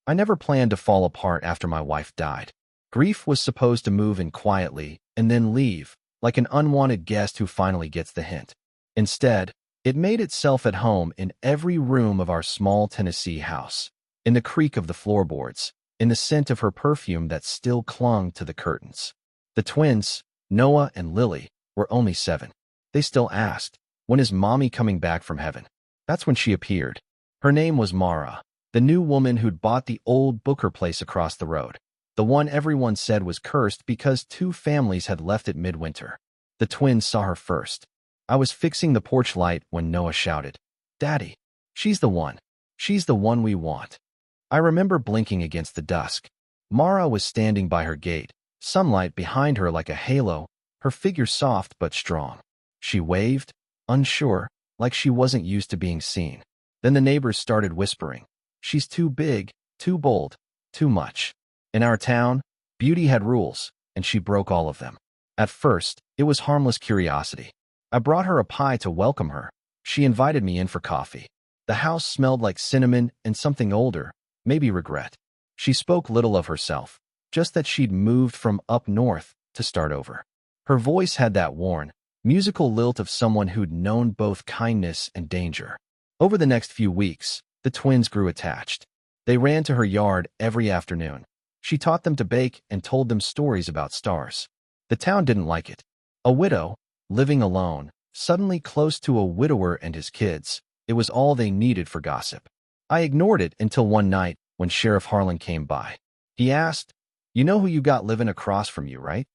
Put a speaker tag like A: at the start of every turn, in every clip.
A: I never planned to fall apart after my wife died. Grief was supposed to move in quietly and then leave, like an unwanted guest who finally gets the hint. Instead, it made itself at home in every room of our small Tennessee house, in the creak of the floorboards, in the scent of her perfume that still clung to the curtains. The twins, Noah and Lily, were only 7. They still asked, "When is Mommy coming back from heaven?" That's when she appeared. Her name was Mara, the new woman who'd bought the old Booker place across the road. The one everyone said was cursed because 2 families had left it midwinter. The twins saw her first. I was fixing the porch light when Noah shouted, "Daddy, she's the one. She's the one we want." I remember blinking against the dusk. Mara was standing by her gate, sunlight behind her like a halo, her figure soft but strong. She waved, unsure, like she wasn't used to being seen. Then the neighbors started whispering, "She's too big, too bold, too much." In our town, beauty had rules, and she broke all of them. At first, it was harmless curiosity. I brought her a pie to welcome her. She invited me in for coffee. The house smelled like cinnamon and something older, maybe regret. She spoke little of herself, just that she'd moved from up north to start over. Her voice had that worn, musical lilt of someone who'd known both kindness and danger. Over the next few weeks, the twins grew attached. They ran to her yard every afternoon. She taught them to bake and told them stories about stars. The town didn't like it. A widow, living alone, suddenly close to a widower and his kids, it was all they needed for gossip. I ignored it until one night when Sheriff Harlan came by. He asked, "You know who you got living across from you, right?"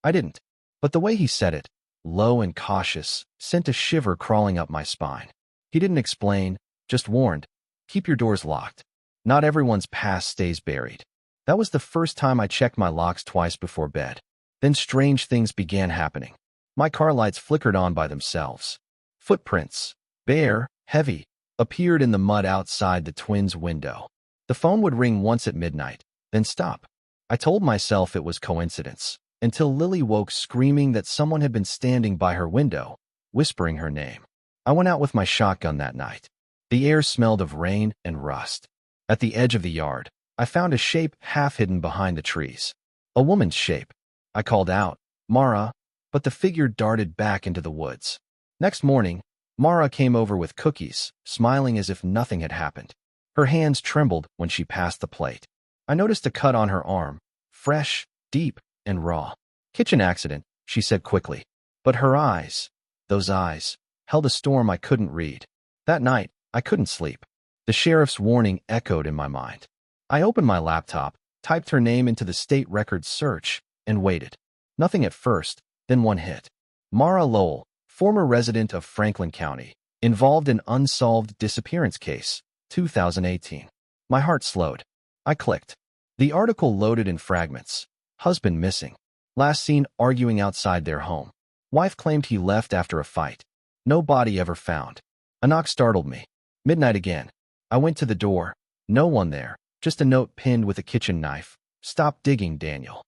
A: I didn't. But the way he said it, low and cautious, sent a shiver crawling up my spine. He didn't explain, just warned, "Keep your doors locked. Not everyone's past stays buried." That was the first time I checked my locks twice before bed. Then strange things began happening. My car lights flickered on by themselves. Footprints, bare, heavy, appeared in the mud outside the twins' window. The phone would ring once at midnight, then stop. I told myself it was coincidence, until Lily woke screaming that someone had been standing by her window, whispering her name. I went out with my shotgun that night. The air smelled of rain and rust. At the edge of the yard, I found a shape half hidden behind the trees. A woman's shape. I called out, "Mara," but the figure darted back into the woods. Next morning, Mara came over with cookies, smiling as if nothing had happened. Her hands trembled when she passed the plate. I noticed a cut on her arm, fresh, deep, and raw. "Kitchen accident," she said quickly. But her eyes, those eyes, held a storm I couldn't read. That night, I couldn't sleep. The sheriff's warning echoed in my mind. I opened my laptop, typed her name into the state records search, and waited. Nothing at first, then one hit. Mara Lowell, former resident of Franklin County, involved in unsolved disappearance case, 2018. My heart slowed. I clicked. The article loaded in fragments. Husband missing. Last seen arguing outside their home. Wife claimed he left after a fight. No body ever found. A knock startled me. Midnight again. I went to the door. No one there. Just a note pinned with a kitchen knife. "Stop digging, Daniel."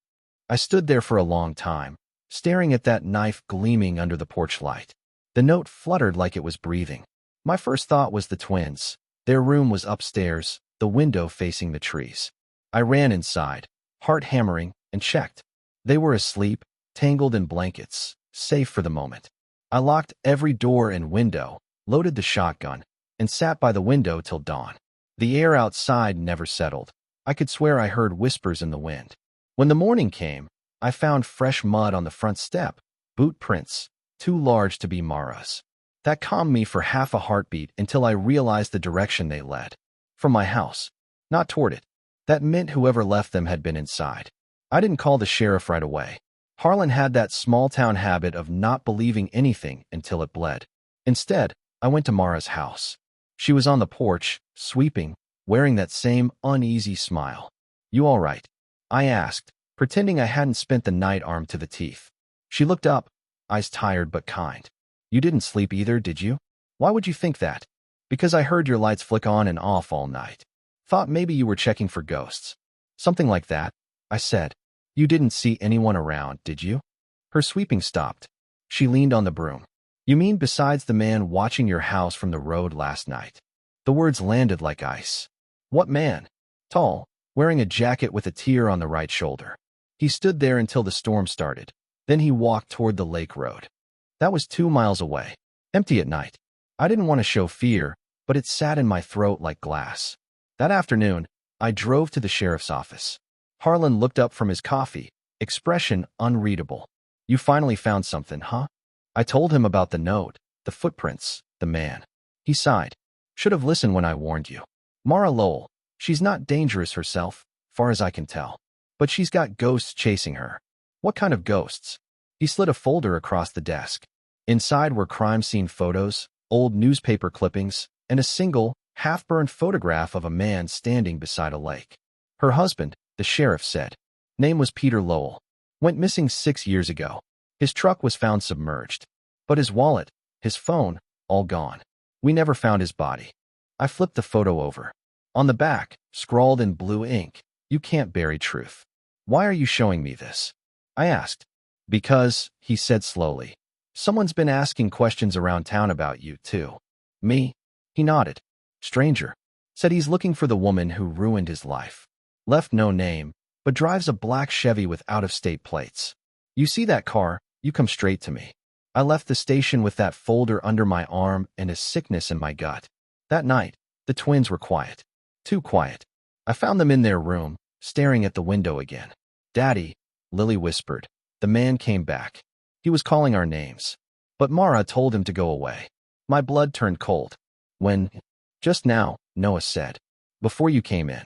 A: I stood there for a long time, staring at that knife gleaming under the porch light. The note fluttered like it was breathing. My first thought was the twins. Their room was upstairs, the window facing the trees. I ran inside, heart hammering, and checked. They were asleep, tangled in blankets, safe for the moment. I locked every door and window, loaded the shotgun, and sat by the window till dawn. The air outside never settled. I could swear I heard whispers in the wind. When the morning came, I found fresh mud on the front step, boot prints, too large to be Mara's. That calmed me for half a heartbeat until I realized the direction they led. From my house, not toward it. That meant whoever left them had been inside. I didn't call the sheriff right away. Harlan had that small-town habit of not believing anything until it bled. Instead, I went to Mara's house. She was on the porch, sweeping, wearing that same uneasy smile. "You all right?" I asked, pretending I hadn't spent the night armed to the teeth. She looked up, eyes tired but kind. "You didn't sleep either, did you?" "Why would you think that?" "Because I heard your lights flick on and off all night. Thought maybe you were checking for ghosts." "Something like that," I said. "You didn't see anyone around, did you?" Her sweeping stopped. She leaned on the broom. "You mean besides the man watching your house from the road last night?" The words landed like ice. "What man?" tall, wearing a jacket with a tear on the right shoulder. He stood there until the storm started. Then he walked toward the lake road. That was 2 miles away, empty at night. I didn't want to show fear, but it sat in my throat like glass. That afternoon, I drove to the sheriff's office. Harlan looked up from his coffee, expression unreadable. You finally found something, huh? I told him about the note, the footprints, the man. He sighed. Should have listened when I warned you. Mara Lowell, she's not dangerous herself, far as I can tell. But she's got ghosts chasing her. What kind of ghosts? He slid a folder across the desk. Inside were crime scene photos, old newspaper clippings, and a single, half-burned photograph of a man standing beside a lake. Her husband, the sheriff said. Name was Peter Lowell. Went missing 6 years ago. His truck was found submerged. But his wallet, his phone, all gone. We never found his body. I flipped the photo over. On the back, scrawled in blue ink, you can't bury truth. Why are you showing me this? I asked. Because, he said slowly, someone's been asking questions around town about you, too. Me? He nodded. Stranger. Said he's looking for the woman who ruined his life. Left no name, but drives a black Chevy with out-of-state plates. You see that car, you come straight to me. I left the station with that folder under my arm and a sickness in my gut. That night, the twins were quiet. Too quiet. I found them in their room, staring at the window again. Daddy, Lily whispered. The man came back. He was calling our names. But Mara told him to go away. My blood turned cold. When? Just now, Noah said. Before you came in.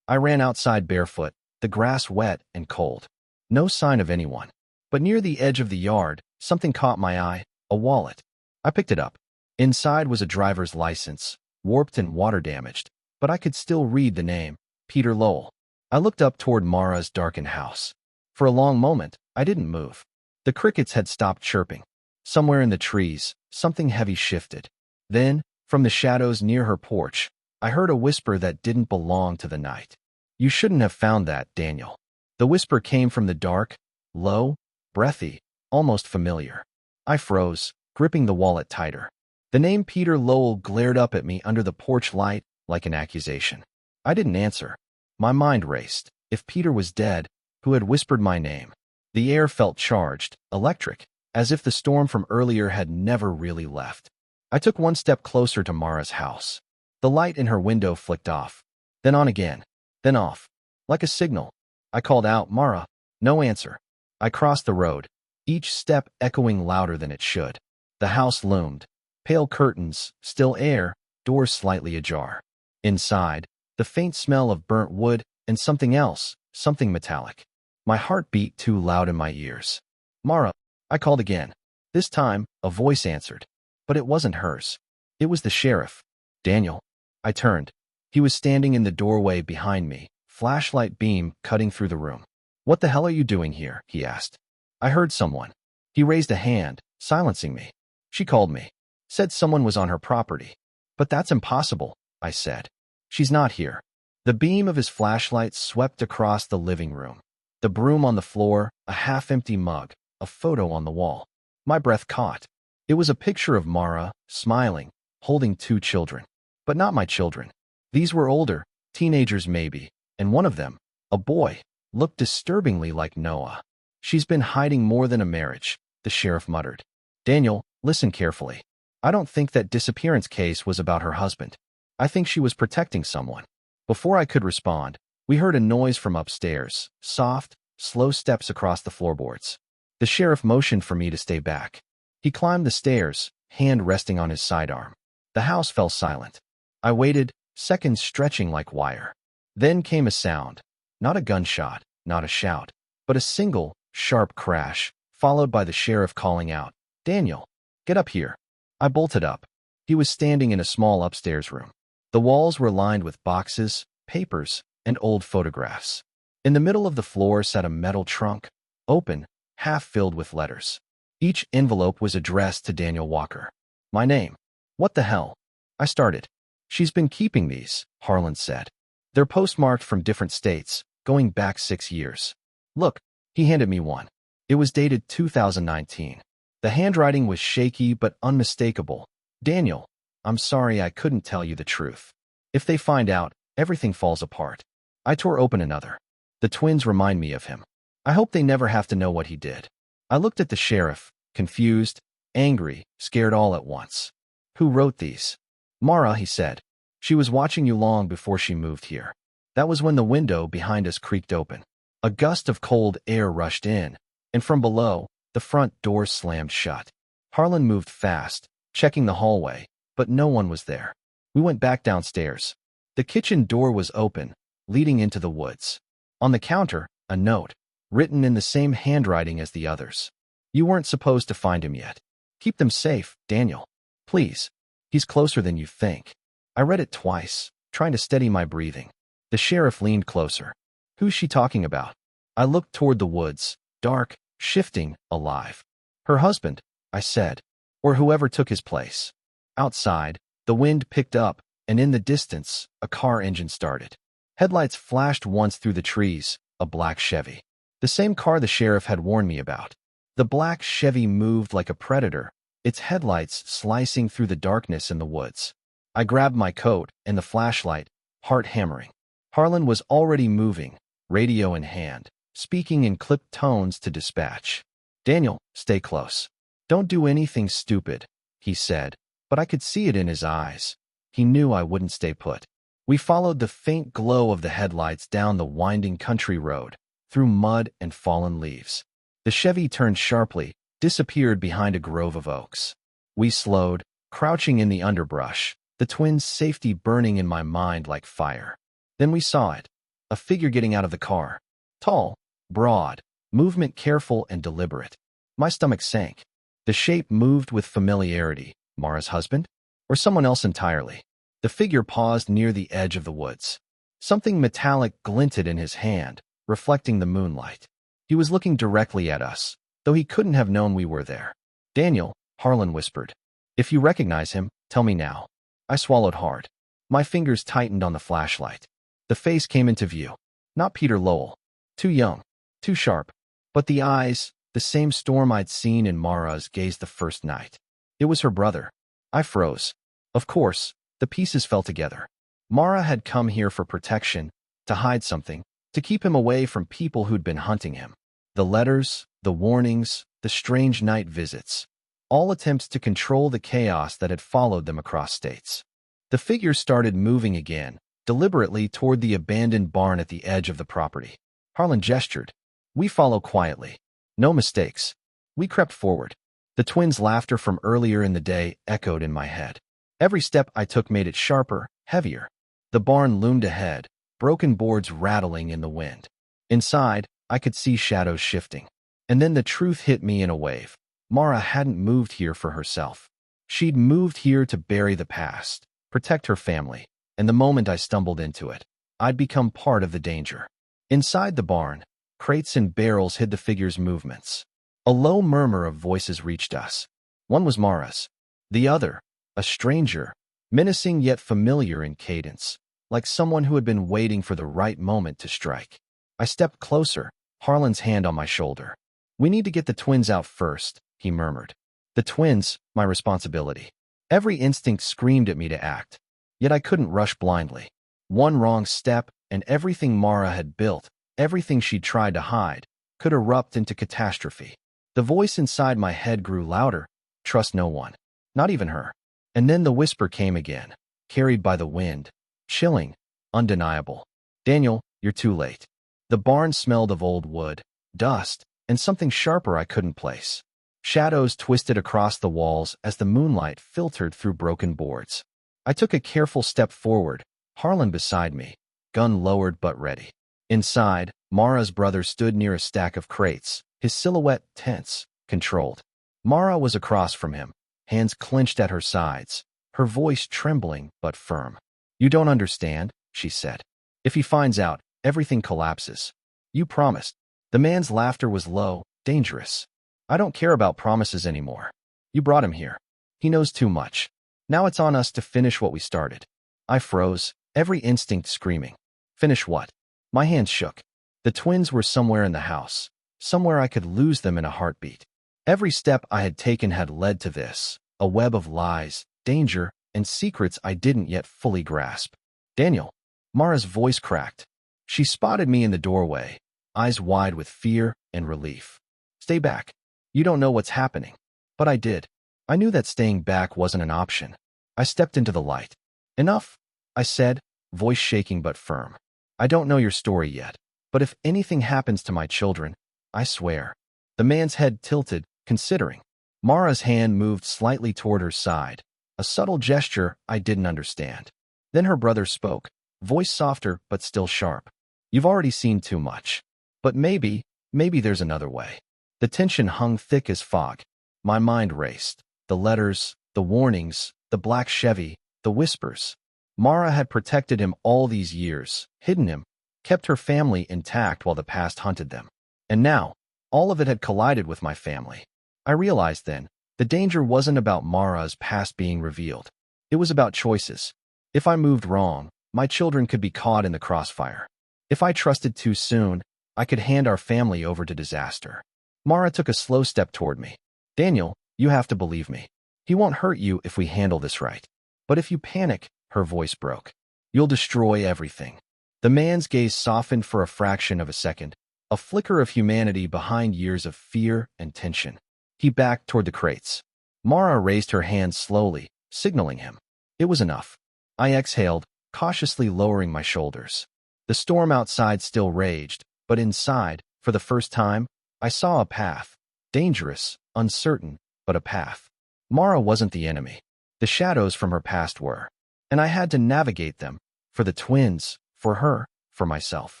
A: I ran outside barefoot, the grass wet and cold. No sign of anyone. But near the edge of the yard, something caught my eye, a wallet. I picked it up. Inside was a driver's license, warped and water-damaged, but I could still read the name, Peter Lowell. I looked up toward Mara's darkened house. For a long moment, I didn't move. The crickets had stopped chirping. Somewhere in the trees, something heavy shifted. Then, from the shadows near her porch, I heard a whisper that didn't belong to the night. You shouldn't have found that, Daniel. The whisper came from the dark, low, breathy, almost familiar. I froze, gripping the wallet tighter. The name Peter Lowell glared up at me under the porch light like an accusation. I didn't answer. My mind raced. If Peter was dead, who had whispered my name? The air felt charged, electric, as if the storm from earlier had never really left. I took one step closer to Mara's house. The light in her window flicked off, then on again, then off, like a signal. I called out, Mara. No answer. I crossed the road, each step echoing louder than it should. The house loomed. Pale curtains, still air, doors slightly ajar. Inside, the faint smell of burnt wood and something else, something metallic. My heart beat too loud in my ears. Mara, I called again. This time, a voice answered. But it wasn't hers. It was the sheriff. Daniel. I turned. He was standing in the doorway behind me, flashlight beam cutting through the room. What the hell are you doing here? He asked. I heard someone. He raised a hand, silencing me. She called me. Said someone was on her property. But that's impossible, I said. She's not here. The beam of his flashlight swept across the living room. The broom on the floor, a half-empty mug, a photo on the wall. My breath caught. It was a picture of Mara, smiling, holding 2 children. But not my children. These were older, teenagers maybe, and one of them, a boy, looked disturbingly like Noah. She's been hiding more than a marriage, the sheriff muttered. Daniel, listen carefully. I don't think that disappearance case was about her husband. I think she was protecting someone. Before I could respond, we heard a noise from upstairs, soft, slow steps across the floorboards. The sheriff motioned for me to stay back. He climbed the stairs, hand resting on his sidearm. The house fell silent. I waited, seconds stretching like wire. Then came a sound. Not a gunshot, not a shout, but a single, sharp crash, followed by the sheriff calling out, Daniel, get up here. I bolted up. He was standing in a small upstairs room. The walls were lined with boxes, papers, and old photographs. In the middle of the floor sat a metal trunk, open, half filled with letters. Each envelope was addressed to Daniel Walker. My name. What the hell? I started. She's been keeping these, Harlan said. They're postmarked from different states, going back 6 years. Look, he handed me one. It was dated 2019. The handwriting was shaky but unmistakable. Daniel, I'm sorry I couldn't tell you the truth. If they find out, everything falls apart. I tore open another. The twins remind me of him. I hope they never have to know what he did. I looked at the sheriff, confused, angry, scared all at once. Who wrote these? Mara, he said. She was watching you long before she moved here. That was when the window behind us creaked open. A gust of cold air rushed in, and from below, the front door slammed shut. Harlan moved fast, checking the hallway, but no one was there. We went back downstairs. The kitchen door was open, leading into the woods. On the counter, a note, written in the same handwriting as the others. You weren't supposed to find him yet. Keep them safe, Daniel. Please. He's closer than you think. I read it twice, trying to steady my breathing. The sheriff leaned closer. Who's she talking about? I looked toward the woods, dark, shifting, alive. Her husband, I said, or whoever took his place. Outside, the wind picked up, and in the distance, a car engine started. Headlights flashed once through the trees, a black Chevy. The same car the sheriff had warned me about. The black Chevy moved like a predator, its headlights slicing through the darkness in the woods. I grabbed my coat and the flashlight, heart hammering. Harlan was already moving, radio in hand, speaking in clipped tones to dispatch. Daniel, stay close. Don't do anything stupid, he said, but I could see it in his eyes. He knew I wouldn't stay put. We followed the faint glow of the headlights down the winding country road, through mud and fallen leaves. The Chevy turned sharply, disappeared behind a grove of oaks. We slowed, crouching in the underbrush, the twins' safety burning in my mind like fire. Then we saw it, a figure getting out of the car. Tall, broad, movement careful and deliberate. My stomach sank. The shape moved with familiarity. Mara's husband? Or someone else entirely? The figure paused near the edge of the woods. Something metallic glinted in his hand, reflecting the moonlight. He was looking directly at us, though he couldn't have known we were there. Daniel, Harlan whispered. If you recognize him, tell me now. I swallowed hard. My fingers tightened on the flashlight. The face came into view. Not Peter Lowell. Too young. Too sharp. But the eyes, the same storm I'd seen in Mara's gaze the first night. It was her brother. I froze. Of course, the pieces fell together. Mara had come here for protection, to hide something, to keep him away from people who'd been hunting him. The letters, the warnings, the strange night visits. All attempts to control the chaos that had followed them across states. The figure started moving again, deliberately toward the abandoned barn at the edge of the property. Harlan gestured. We followed quietly. No mistakes. We crept forward. The twins' laughter from earlier in the day echoed in my head. Every step I took made it sharper, heavier. The barn loomed ahead, broken boards rattling in the wind. Inside, I could see shadows shifting. And then the truth hit me in a wave. Mara hadn't moved here for herself. She'd moved here to bury the past, protect her family, and the moment I stumbled into it, I'd become part of the danger. Inside the barn, crates and barrels hid the figure's movements. A low murmur of voices reached us. One was Mara's. The other, a stranger, menacing yet familiar in cadence, like someone who had been waiting for the right moment to strike. I stepped closer, Harlan's hand on my shoulder. We need to get the twins out first, he murmured. The twins, my responsibility. Every instinct screamed at me to act, yet I couldn't rush blindly. One wrong step, and everything Mara had built, everything she'd tried to hide, could erupt into catastrophe. The voice inside my head grew louder. Trust no one. Not even her. And then the whisper came again, carried by the wind, chilling, undeniable. Daniel, you're too late. The barn smelled of old wood, dust, and something sharper I couldn't place. Shadows twisted across the walls as the moonlight filtered through broken boards. I took a careful step forward, Harlan beside me, gun lowered but ready. Inside, Mara's brother stood near a stack of crates, his silhouette tense, controlled. Mara was across from him, hands clenched at her sides, her voice trembling but firm. You don't understand, she said. If he finds out, everything collapses. You promised. The man's laughter was low, dangerous. I don't care about promises anymore. You brought him here. He knows too much. Now it's on us to finish what we started. I froze, every instinct screaming. Finish what? My hands shook. The twins were somewhere in the house, somewhere I could lose them in a heartbeat. Every step I had taken had led to this, a web of lies, danger, and secrets I didn't yet fully grasp. Daniel. Mara's voice cracked. She spotted me in the doorway, eyes wide with fear and relief. Stay back. You don't know what's happening. But I did. I knew that staying back wasn't an option. I stepped into the light. Enough, I said, voice shaking but firm. I don't know your story yet, but if anything happens to my children, I swear. The man's head tilted, considering. Mara's hand moved slightly toward her side, a subtle gesture I didn't understand. Then her brother spoke, voice softer but still sharp. You've already seen too much. But maybe there's another way. The tension hung thick as fog. My mind raced. The letters, the warnings, the black Chevy, the whispers. Mara had protected him all these years, hidden him, kept her family intact while the past hunted them. And now, all of it had collided with my family. I realized then, the danger wasn't about Mara's past being revealed. It was about choices. If I moved wrong, my children could be caught in the crossfire. If I trusted too soon, I could hand our family over to disaster. Mara took a slow step toward me. Daniel, you have to believe me. He won't hurt you if we handle this right. But if you panic, her voice broke. You'll destroy everything. The man's gaze softened for a fraction of a second, a flicker of humanity behind years of fear and tension. He backed toward the crates. Mara raised her hand slowly, signaling him. It was enough. I exhaled, cautiously lowering my shoulders. The storm outside still raged, but inside, for the first time, I saw a path. Dangerous, uncertain, but a path. Mara wasn't the enemy. The shadows from her past were. And I had to navigate them, for the twins, for her, for myself.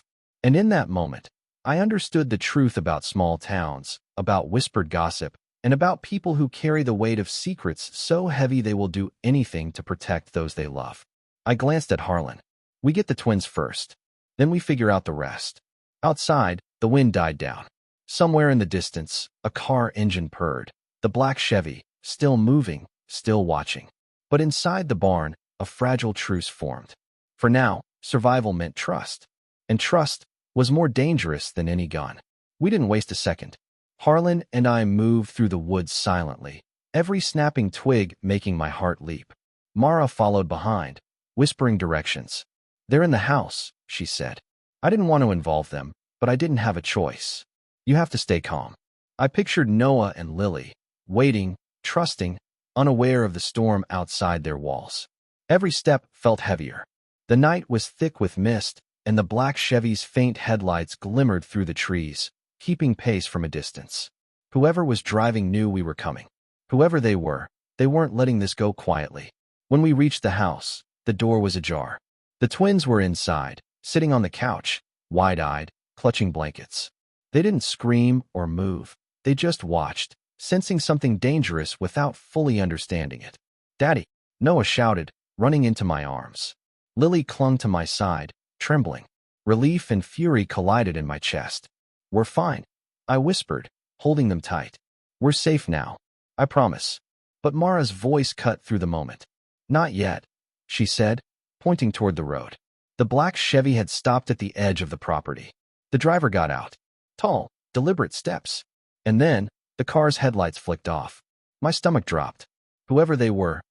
A: And in that moment, I understood the truth about small towns, about whispered gossip, and about people who carry the weight of secrets so heavy they will do anything to protect those they love. I glanced at Harlan. We get the twins first. Then we figure out the rest. Outside, the wind died down. Somewhere in the distance, a car engine purred. The black Chevy, still moving, still watching. But inside the barn, a fragile truce formed. For now, survival meant trust. And trust was more dangerous than any gun. We didn't waste a second. Harlan and I moved through the woods silently, every snapping twig making my heart leap. Mara followed behind, whispering directions. They're in the house, she said. I didn't want to involve them, but I didn't have a choice. You have to stay calm. I pictured Noah and Lily, waiting, trusting, unaware of the storm outside their walls. Every step felt heavier. The night was thick with mist, and the black Chevy's faint headlights glimmered through the trees, keeping pace from a distance. Whoever was driving knew we were coming. Whoever they weren't letting this go quietly. When we reached the house, the door was ajar. The twins were inside, sitting on the couch, wide-eyed, clutching blankets. They didn't scream or move. They just watched, sensing something dangerous without fully understanding it. Daddy, Noah shouted, running into my arms. Lily clung to my side, trembling. Relief and fury collided in my chest. We're fine, I whispered, holding them tight. We're safe now, I promise. But Mara's voice cut through the moment. Not yet, she said, pointing toward the road. The black Chevy had stopped at the edge of the property. The driver got out. Tall, deliberate steps. And then, the car's headlights flicked off. My stomach dropped. Whoever they weren't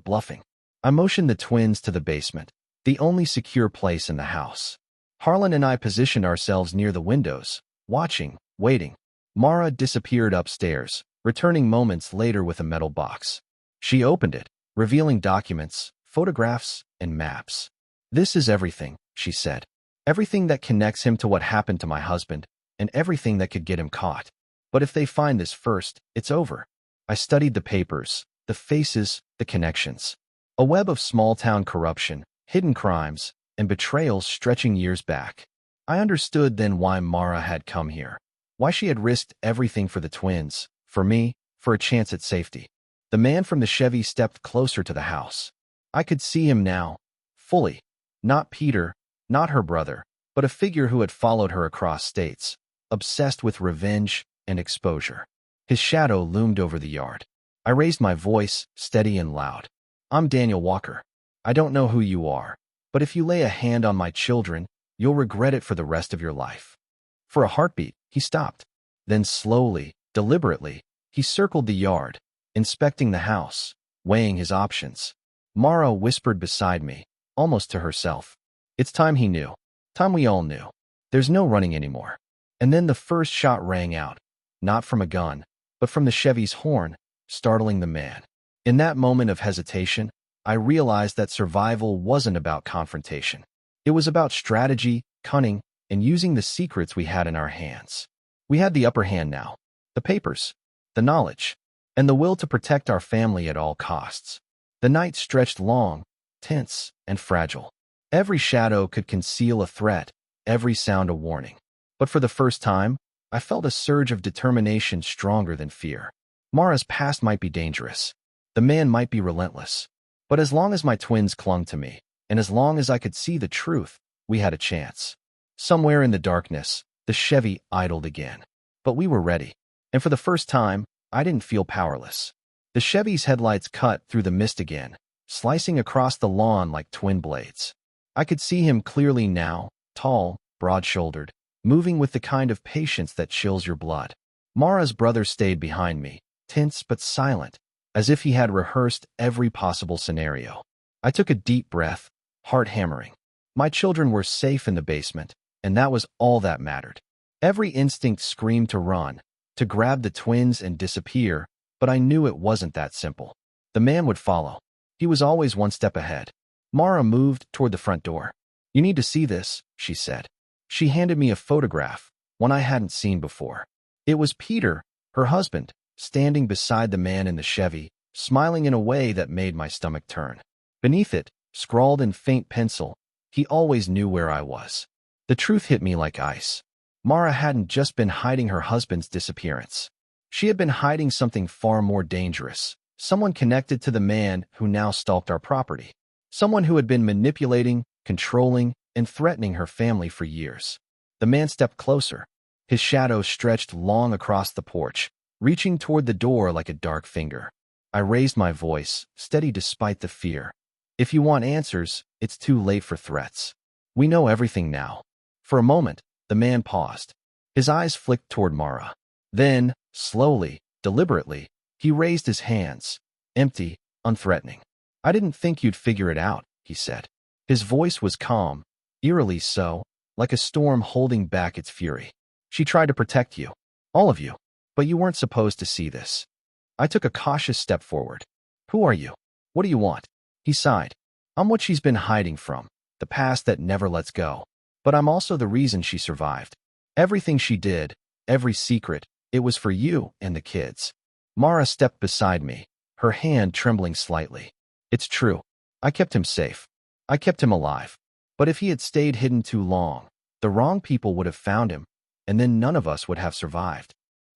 A: bluffing. I motioned the twins to the basement, the only secure place in the house. Harlan and I positioned ourselves near the windows, watching, waiting. Mara disappeared upstairs, returning moments later with a metal box. She opened it, revealing documents, photographs, and maps. This is everything, she said. Everything that connects him to what happened to my husband, and everything that could get him caught. But if they find this first, it's over. I studied the papers, the faces, the connections. A web of small-town corruption, hidden crimes, and betrayals stretching years back. I understood then why Mara had come here. Why she had risked everything for the twins, for me, for a chance at safety. The man from the Chevy stepped closer to the house. I could see him now, fully. Not Peter, not her brother, but a figure who had followed her across states, obsessed with revenge and exposure. His shadow loomed over the yard. I raised my voice, steady and loud. I'm Daniel Walker. I don't know who you are, but if you lay a hand on my children, you'll regret it for the rest of your life. For a heartbeat, he stopped. Then slowly, deliberately, he circled the yard, inspecting the house, weighing his options. Mara whispered beside me, almost to herself. It's time he knew. Time we all knew. There's no running anymore. And then the first shot rang out, not from a gun, but from the Chevy's horn, startling the man. In that moment of hesitation, I realized that survival wasn't about confrontation. It was about strategy, cunning, and using the secrets we had in our hands. We had the upper hand now. The papers, the knowledge, and the will to protect our family at all costs. The night stretched long, tense, and fragile. Every shadow could conceal a threat, every sound a warning. But for the first time, I felt a surge of determination stronger than fear. Mara's past might be dangerous. The man might be relentless. But as long as my twins clung to me, and as long as I could see the truth, we had a chance. Somewhere in the darkness, the Chevy idled again. But we were ready. And for the first time, I didn't feel powerless. The Chevy's headlights cut through the mist again, slicing across the lawn like twin blades. I could see him clearly now, tall, broad-shouldered, moving with the kind of patience that chills your blood. Mara's brother stayed behind me, tense but silent, as if he had rehearsed every possible scenario. I took a deep breath, heart hammering. My children were safe in the basement, and that was all that mattered. Every instinct screamed to run, to grab the twins and disappear, but I knew it wasn't that simple. The man would follow. He was always one step ahead. Mara moved toward the front door. "You need to see this," she said. She handed me a photograph, one I hadn't seen before. It was Peter, her husband, standing beside the man in the Chevy, smiling in a way that made my stomach turn. Beneath it, scrawled in faint pencil, "He always knew where I was." The truth hit me like ice. Mara hadn't just been hiding her husband's disappearance. She had been hiding something far more dangerous, someone connected to the man who now stalked our property. Someone who had been manipulating, controlling, and threatening her family for years. The man stepped closer. His shadow stretched long across the porch, reaching toward the door like a dark finger. I raised my voice, steady despite the fear. "If you want answers, it's too late for threats. We know everything now." For a moment, the man paused. His eyes flicked toward Mara. Then, slowly, deliberately, he raised his hands, empty, unthreatening. "I didn't think you'd figure it out," he said. His voice was calm, eerily so, like a storm holding back its fury. "She tried to protect you, all of you, but you weren't supposed to see this." I took a cautious step forward. "Who are you? What do you want?" He sighed. "I'm what she's been hiding from, the past that never lets go. But I'm also the reason she survived. Everything she did, every secret, it was for you and the kids." Mara stepped beside me, her hand trembling slightly. "It's true. I kept him safe. I kept him alive. But if he had stayed hidden too long, the wrong people would have found him, and then none of us would have survived."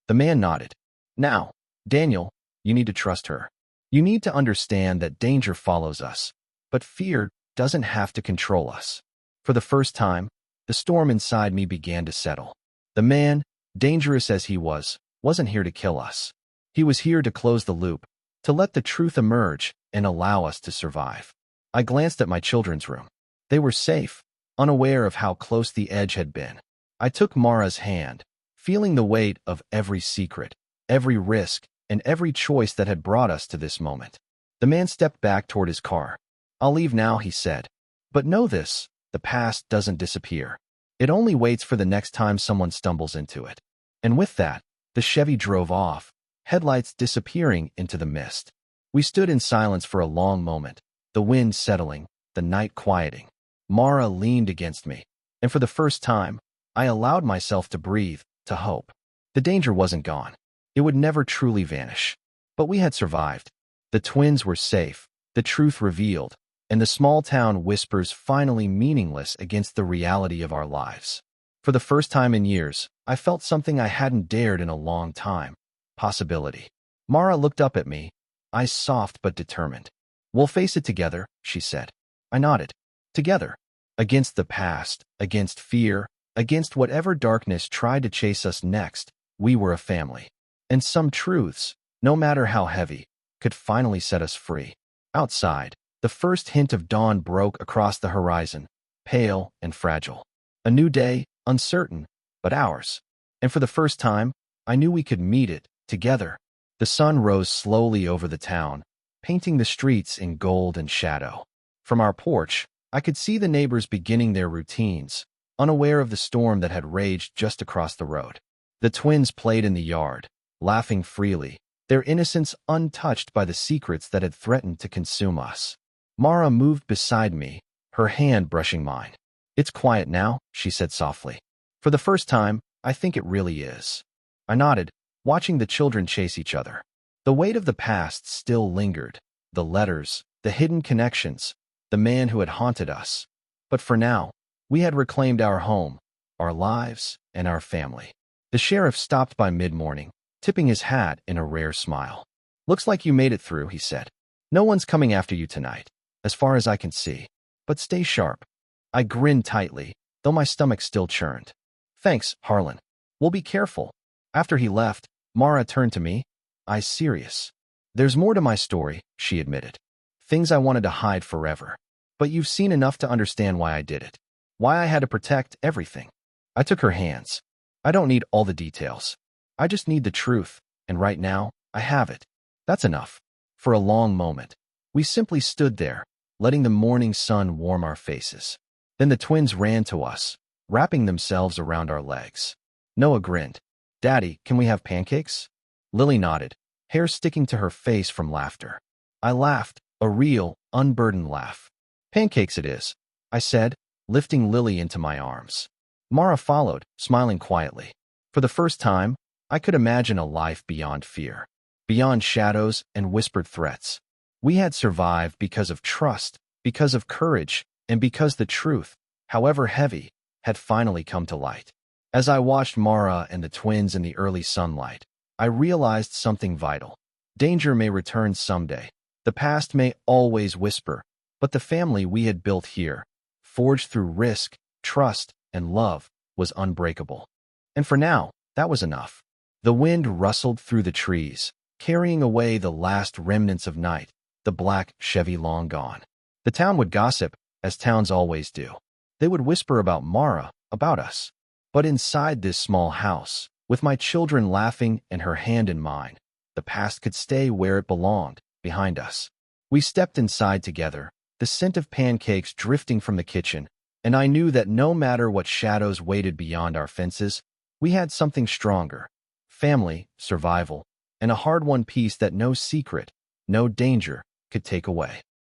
A: The man nodded. "Now, Daniel, you need to trust her. You need to understand that danger follows us, but fear doesn't have to control us." For the first time, the storm inside me began to settle. The man, dangerous as he was, wasn't here to kill us. He was here to close the loop, to let the truth emerge and allow us to survive. I glanced at my children's room. They were safe, unaware of how close the edge had been. I took Mara's hand, feeling the weight of every secret, every risk, and every choice that had brought us to this moment. The man stepped back toward his car. "I'll leave now," he said. "But know this, the past doesn't disappear. It only waits for the next time someone stumbles into it." And with that, the Chevy drove off, headlights disappearing into the mist. We stood in silence for a long moment, the wind settling, the night quieting. Mara leaned against me, and for the first time, I allowed myself to breathe, to hope. The danger wasn't gone. It would never truly vanish. But we had survived. The twins were safe, the truth revealed, and the small-town whispers finally meaningless against the reality of our lives. For the first time in years, I felt something I hadn't dared in a long time. Possibility. Mara looked up at me, eyes soft but determined. "We'll face it together," she said. I nodded. Together. Against the past, against fear, against whatever darkness tried to chase us next, we were a family. And some truths, no matter how heavy, could finally set us free. Outside, the first hint of dawn broke across the horizon, pale and fragile. A new day, uncertain, but ours. And for the first time, I knew we could meet it, together. The sun rose slowly over the town, painting the streets in gold and shadow. From our porch, I could see the neighbors beginning their routines, unaware of the storm that had raged just across the road. The twins played in the yard, laughing freely, their innocence untouched by the secrets that had threatened to consume us. Mara moved beside me, her hand brushing mine. "It's quiet now," she said softly. "For the first time, I think it really is." I nodded, watching the children chase each other. The weight of the past still lingered, the letters, the hidden connections, the man who had haunted us. But for now, we had reclaimed our home, our lives, and our family. The sheriff stopped by mid-morning, tipping his hat in a rare smile. "Looks like you made it through," he said. "No one's coming after you tonight, as far as I can see. But stay sharp." I grinned tightly, though my stomach still churned. "Thanks, Harlan. We'll be careful." After he left, Mara turned to me, eyes serious. "There's more to my story," she admitted. "Things I wanted to hide forever. But you've seen enough to understand why I did it. Why I had to protect everything." I took her hands. "I don't need all the details. I just need the truth, and right now, I have it. That's enough." For a long moment, we simply stood there, letting the morning sun warm our faces. Then the twins ran to us, wrapping themselves around our legs. Noah grinned. "Daddy, can we have pancakes?" Lily nodded, hair sticking to her face from laughter. I laughed, a real, unburdened laugh. "Pancakes it is," I said, lifting Lily into my arms. Mara followed, smiling quietly. For the first time, I could imagine a life beyond fear, beyond shadows and whispered threats. We had survived because of trust, because of courage, and because the truth, however heavy, had finally come to light. As I watched Mara and the twins in the early sunlight, I realized something vital. Danger may return someday. The past may always whisper, but the family we had built here, forged through risk, trust, and love, was unbreakable. And for now, that was enough. The wind rustled through the trees, carrying away the last remnants of night, the black Chevy long gone. The town would gossip, as towns always do. They would whisper about Mara, about us. But inside this small house, with my children laughing and her hand in mine, the past could stay where it belonged, behind us. We stepped inside together, the scent of pancakes drifting from the kitchen, and I knew that no matter what shadows waited beyond our fences, we had something stronger: family, survival, and a hard-won peace that no secret, no danger could take away.